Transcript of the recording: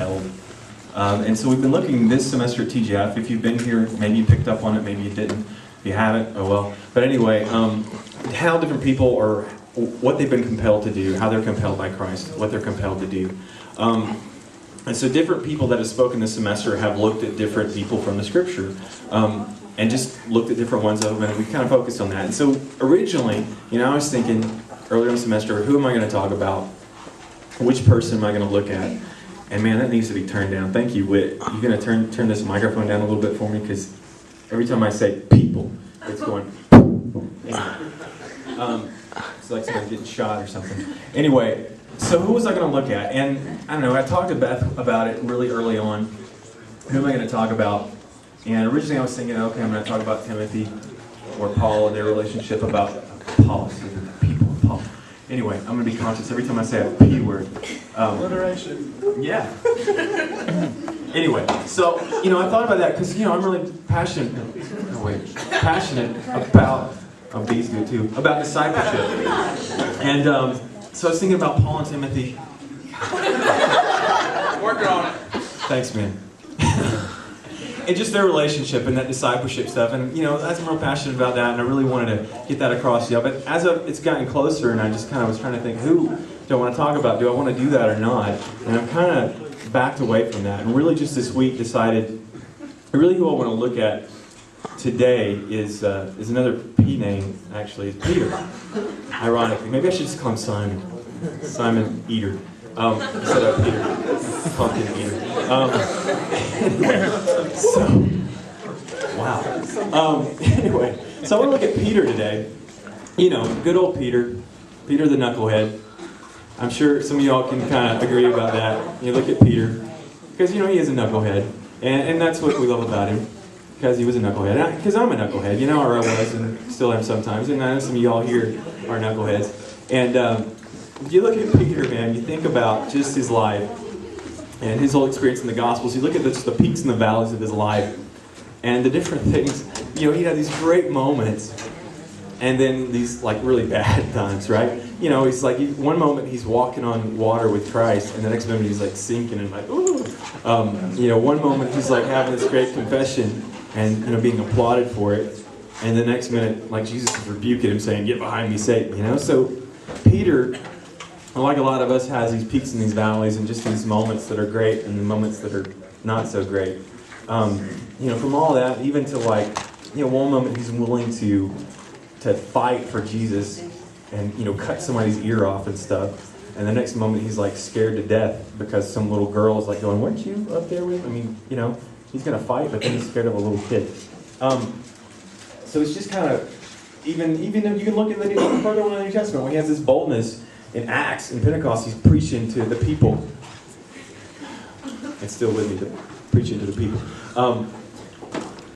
compelled. And so we've been looking this semester at TGIF. If you've been here, maybe you picked up on it, maybe you didn't. If you haven't, oh well. But anyway, how different people are, what they've been compelled to do, how they're compelled by Christ, what they're compelled to do. And so different people that have spoken this semester have looked at different people from the Scripture. And just looked at different ones of them, and we kind of focused on that. And so originally, I was thinking earlier in the semester, who am I going to talk about? Which person am I going to look at? And man, that needs to be turned down. Thank you, Whit. You're going to turn this microphone down a little bit for me, because every time I say people, it's going. It's like someone getting shot or something. Anyway, so who was I going to look at? And I don't know. I talked to Beth about it really early on. Who am I going to talk about? And originally I was thinking, okay, I'm going to talk about Timothy or Paul and their relationship, about policy, people and Paul. Anyway, I'm going to be conscious every time I say a P word. Alliteration. Yeah. Anyway, so, I thought about that because, I'm really passionate about, B's good too, about discipleship. And so I was thinking about Paul and Timothy. Working on it. Thanks, man. And just their relationship and that discipleship stuff. And, I'm real passionate about that, and I really wanted to get that across to you. But as it's gotten closer, and I just kind of was trying to think, who do I want to talk about? Do I want to do that or not? And I'm kind of backed away from that. And really just this week decided, really who I want to look at today is another P name, actually. It's Peter, ironically. Maybe I should just call him Simon. Simon Eater. Instead of Peter. Pumpkin Eater. Anyway, so I want to look at Peter today. Good old Peter. Peter the knucklehead. I'm sure some of y'all can kind of agree about that. You look at Peter, because he is a knucklehead. And that's what we love about him, because he was a knucklehead. Because I'm a knucklehead, or I was, and still am sometimes. And I know some of y'all here are knuckleheads. And if you look at Peter, man, you think about just his life and his whole experience in the Gospels. You look at the peaks and the valleys of his life and the different things. He had these great moments and then these really bad times, right? He's one moment he's walking on water with Christ, and the next moment he's sinking and ooh. One moment he's having this great confession and being applauded for it, and the next minute Jesus is rebuking him, saying, "Get behind me, Satan." So Peter, like a lot of us, has these peaks and these valleys, and just these moments that are great and the moments that are not so great. From all that, even to one moment he's willing to fight for Jesus and cut somebody's ear off and stuff, and the next moment he's scared to death because some little girl is going, "Weren't you up there with?" He's gonna fight, but then he's scared of a little kid. So it's just kind of even you can look at the further on in the New Testament when he has this boldness. In Acts, in Pentecost, he's preaching to the people. It's still with me, preaching to the people.